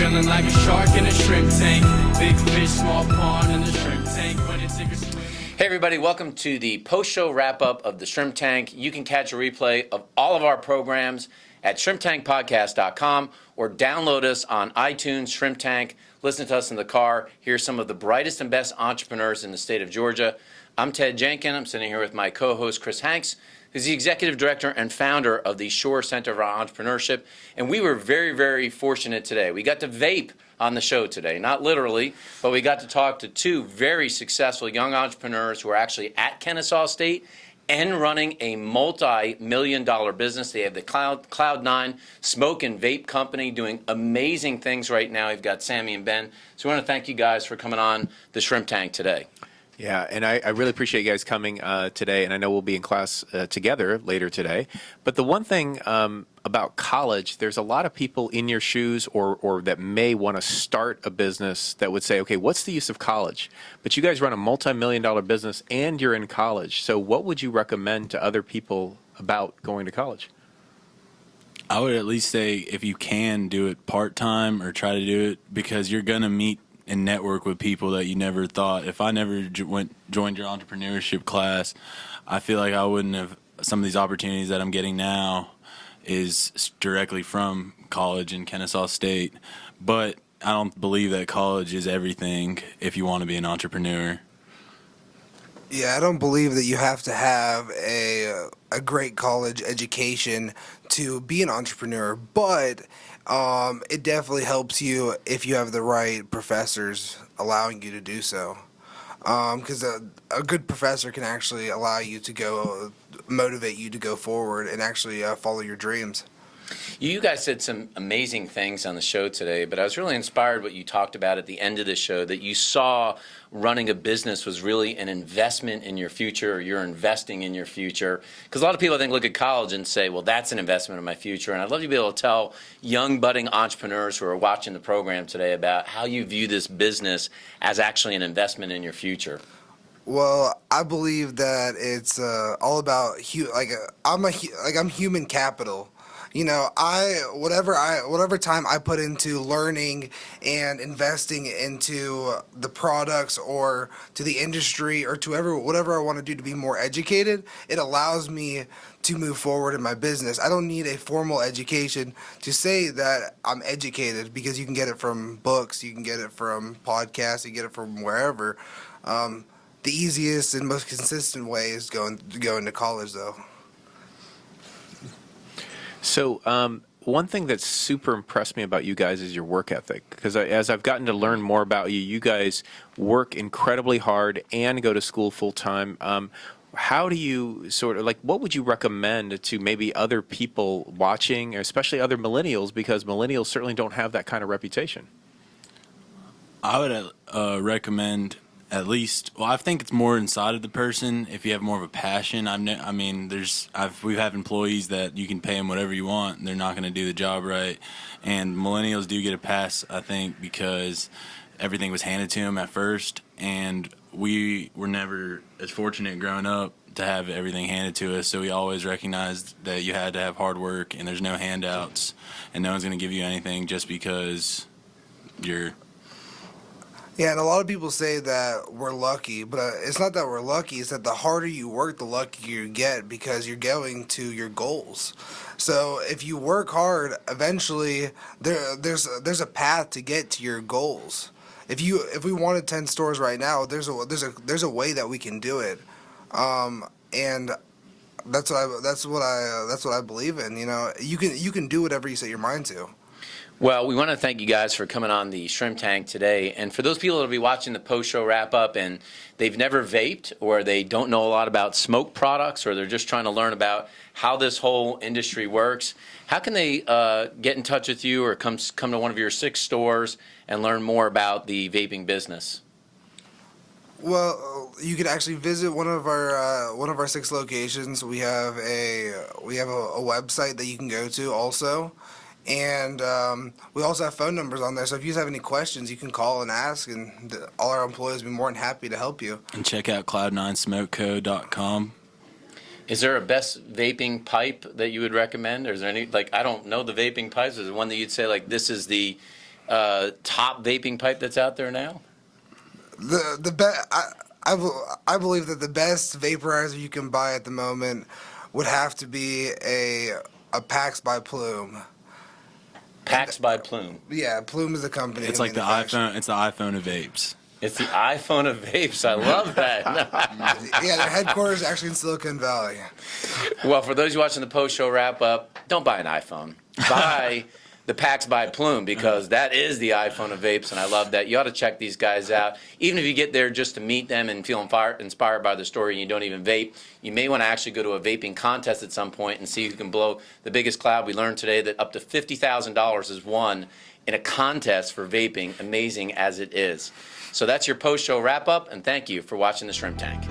feeling like a shark in a shrimp tank. Big fish, small pond in the shrimp tank. When it's sink or swim. Hey everybody, welcome to the post-show wrap-up of the Shrimp Tank. You can catch a replay of all of our programs at shrimptankpodcast.com or download us on iTunes, Shrimp Tank. Listen to us in the car. Hear some of the brightest and best entrepreneurs in the state of Georgia. I'm Ted Jenkin. I'm sitting here with my co-host Chris Hanks, who's the executive director and founder of the Shore Center for Entrepreneurship. And we were very, very fortunate today. We got to vape on the show today, not literally, but we got to talk to two very successful young entrepreneurs who are actually at Kennesaw State and running a multi-million-dollar business. They have the Cloud9 Smoke and Vape Company doing amazing things right now. We've got Sammy and Ben. So we want to thank you guys for coming on the Shrimp Tank today. Yeah, and I really appreciate you guys coming today, and I know we'll be in class together later today. But the one thing about college, there's a lot of people in your shoes or that may want to start a business that would say, okay, what's the use of college? But you guys run a multi-million-dollar business and you're in college. So what would you recommend to other people about going to college? I would at least say if you can do it part-time or try to do it, because you're going to meet and network with people that you never thought. If I never joined your entrepreneurship class, I feel like I wouldn't have some of these opportunities that I'm getting now is directly from college in Kennesaw State. But I don't believe that college is everything if you want to be an entrepreneur. Yeah, I don't believe that you have to have a great college education to be an entrepreneur, but it definitely helps you if you have the right professors allowing you to do so. Because a good professor can actually allow you to motivate you to go forward and actually follow your dreams. You guys said some amazing things on the show today, but I was really inspired what you talked about at the end of the show, that you saw running a business was really an investment in your future, or you're investing in your future. Because a lot of people, I think, look at college and say, well, that's an investment in my future. And I'd love to be able to tell young budding entrepreneurs who are watching the program today about how you view this business as actually an investment in your future. Well, I believe that it's all about I'm human capital. You know, whatever time I put into learning and investing into the products or to the industry or to whatever I want to do to be more educated, it allows me to move forward in my business. I don't need a formal education to say that I'm educated, because you can get it from books, you can get it from podcasts, you can get it from wherever. The easiest and most consistent way is going to college, though. So one thing that's super impressed me about you guys is your work ethic, because as I've gotten to learn more about you, you guys work incredibly hard and go to school full time. How do you what would you recommend to maybe other people watching, especially other millennials, because millennials certainly don't have that kind of reputation? I would recommend at least, well, I think it's more inside of the person. If you have more of a passion, we've had employees that you can pay them whatever you want, and they're not going to do the job right. And millennials do get a pass, I think, because everything was handed to them at first, and we were never as fortunate growing up to have everything handed to us. So we always recognized that you had to have hard work, and there's no handouts, and no one's going to give you anything just because you're. Yeah, and a lot of people say that we're lucky, but it's not that we're lucky. It's that the harder you work, the luckier you get, because you're going to your goals. So if you work hard, eventually there's a path to get to your goals. If we wanted 10 stores right now, there's a way that we can do it, and that's what I believe in. You know, you can do whatever you set your mind to. Well, we want to thank you guys for coming on the Shrimp Tank today. And for those people that will be watching the post-show wrap-up and they've never vaped, or they don't know a lot about smoke products, or they're just trying to learn about how this whole industry works, how can they get in touch with you or come to one of your 6 stores and learn more about the vaping business? Well, you can actually visit one of our 6 locations. We have a website that you can go to also. And we also have phone numbers on there, so if you have any questions, you can call and ask, and all our employees will be more than happy to help you. And check out cloud9smokeco.com. Is there a best vaping pipe that you would recommend? Or is there any, I don't know the vaping pipes. Is there one that you'd say, this is the top vaping pipe that's out there now? I believe that the best vaporizer you can buy at the moment would have to be a Pax by Plume. Pax by Plume. Yeah, Plume is the company. It's who like the manufactures- iPhone. It's the iPhone of vapes. It's the iPhone of vapes. I love that. Yeah, their headquarters is actually in Silicon Valley. Well, for those watching the post-show wrap-up, don't buy an iPhone. Buy the Pax by Plume, because that is the iPhone of vapes, and I love that. You ought to check these guys out. Even if you get there just to meet them and feel inspired by the story and you don't even vape, you may want to actually go to a vaping contest at some point and see who can blow the biggest cloud. We learned today that up to $50,000 is won in a contest for vaping, amazing as it is. So that's your post-show wrap-up, and thank you for watching the Shrimp Tank.